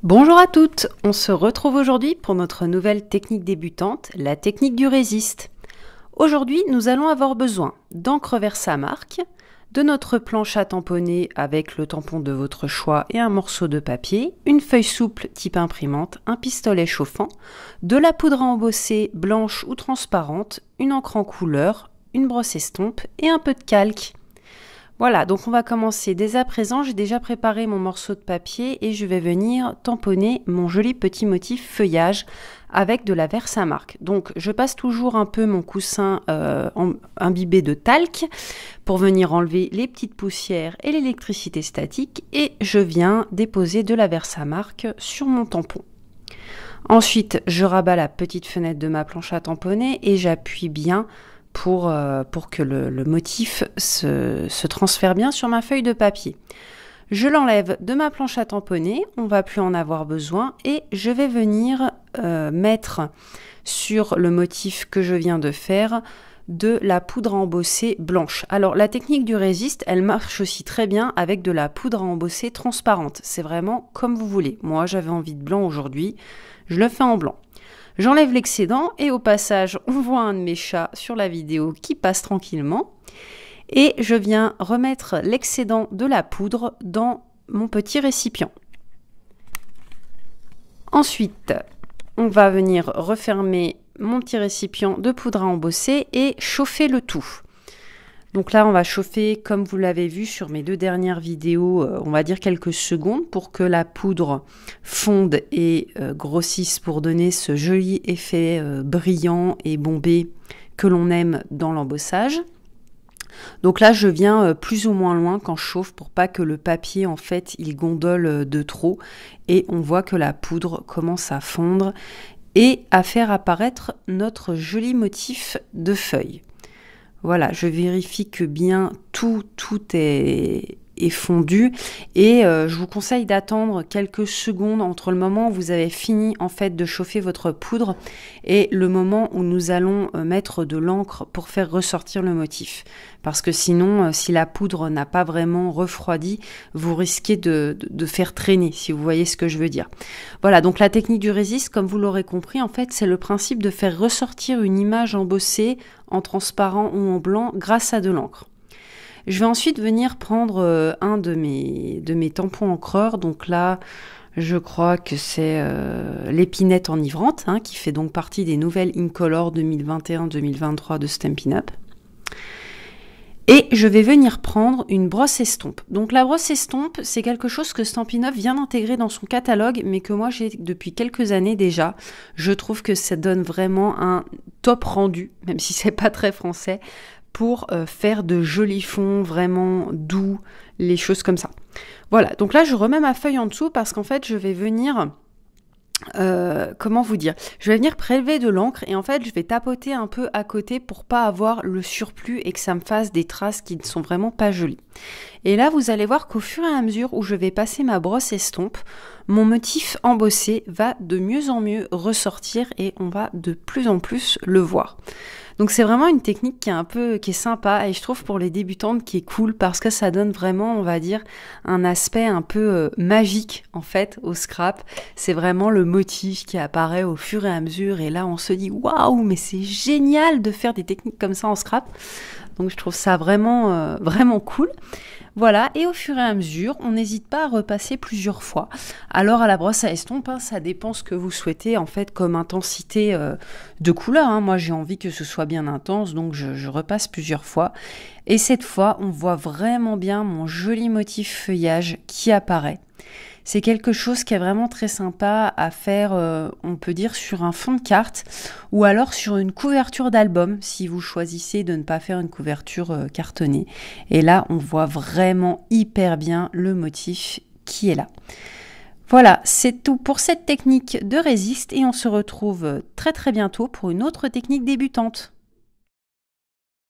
Bonjour à toutes, on se retrouve aujourd'hui pour notre nouvelle technique débutante, la technique du résiste. Aujourd'hui, nous allons avoir besoin d'encre Versamark, de notre planche à tamponner avec le tampon de votre choix et un morceau de papier, une feuille souple type imprimante, un pistolet chauffant, de la poudre à embosser blanche ou transparente, une encre en couleur, une brosse estompe et un peu de calque. Voilà, donc on va commencer dès à présent. J'ai déjà préparé mon morceau de papier et je vais venir tamponner mon joli petit motif feuillage avec de la Versamark. Donc je passe toujours un peu mon coussin imbibé de talc pour venir enlever les petites poussières et l'électricité statique et je viens déposer de la Versamark sur mon tampon. Ensuite, je rabats la petite fenêtre de ma planche à tamponner et j'appuie bien pour que le motif se transfère bien sur ma feuille de papier. Je l'enlève de ma planche à tamponner, on va plus en avoir besoin et je vais venir mettre sur le motif que je viens de faire de la poudre à embosser blanche. Alors la technique du résiste, elle marche aussi très bien avec de la poudre à embosser transparente. C'est vraiment comme vous voulez. Moi j'avais envie de blanc aujourd'hui, je le fais en blanc. J'enlève l'excédent et au passage, on voit un de mes chats sur la vidéo qui passe tranquillement. Et je viens remettre l'excédent de la poudre dans mon petit récipient. Ensuite, on va venir refermer mon petit récipient de poudre à embosser et chauffer le tout. Donc là, on va chauffer, comme vous l'avez vu sur mes deux dernières vidéos, on va dire quelques secondes pour que la poudre fonde et grossisse pour donner ce joli effet brillant et bombé que l'on aime dans l'embossage. Donc là, je viens plus ou moins loin quand je chauffe pour pas que le papier, en fait, il gondole de trop. Et on voit que la poudre commence à fondre et à faire apparaître notre joli motif de feuille. Voilà, je vérifie que bien tout est fondu et je vous conseille d'attendre quelques secondes entre le moment où vous avez fini en fait de chauffer votre poudre et le moment où nous allons mettre de l'encre pour faire ressortir le motif. Parce que sinon, si la poudre n'a pas vraiment refroidi, vous risquez de faire traîner, si vous voyez ce que je veux dire. Voilà, donc la technique du résiste, comme vous l'aurez compris, en fait, c'est le principe de faire ressortir une image embossée en transparent ou en blanc grâce à de l'encre. Je vais ensuite venir prendre un de mes tampons encreurs. Donc là, je crois que c'est l'épinette enivrante, qui fait donc partie des nouvelles Incolor 2021-2023 de Stampin' Up. Et je vais venir prendre une brosse estompe. Donc la brosse estompe, c'est quelque chose que Stampin' Up vient d'intégrer dans son catalogue, mais que moi j'ai depuis quelques années déjà. Je trouve que ça donne vraiment un top rendu, même si c'est pas très français, pour faire de jolis fonds vraiment doux, les choses comme ça. Voilà, donc là je remets ma feuille en dessous parce qu'en fait je vais venir, comment vous dire, je vais venir prélever de l'encre et en fait je vais tapoter un peu à côté pour pas avoir le surplus et que ça me fasse des traces qui ne sont vraiment pas jolies. Et là vous allez voir qu'au fur et à mesure où je vais passer ma brosse estompe, mon motif embossé va de mieux en mieux ressortir et on va de plus en plus le voir. Donc c'est vraiment une technique qui est sympa et je trouve pour les débutantes qui est cool parce que ça donne vraiment, on va dire, un aspect un peu magique en fait au scrap. C'est vraiment le motif qui apparaît au fur et à mesure et là on se dit waouh, mais c'est génial de faire des techniques comme ça en scrap. Donc je trouve ça vraiment vraiment cool. Voilà, et au fur et à mesure, on n'hésite pas à repasser plusieurs fois. Alors à la brosse à estompe, ça dépend ce que vous souhaitez en fait comme intensité de couleur. Moi j'ai envie que ce soit bien intense, donc je repasse plusieurs fois. Et cette fois, on voit vraiment bien mon joli motif feuillage qui apparaît. C'est quelque chose qui est vraiment très sympa à faire, on peut dire, sur un fond de carte ou alors sur une couverture d'album si vous choisissez de ne pas faire une couverture cartonnée. Et là, on voit vraiment hyper bien le motif qui est là. Voilà, c'est tout pour cette technique de résiste et on se retrouve très très bientôt pour une autre technique débutante.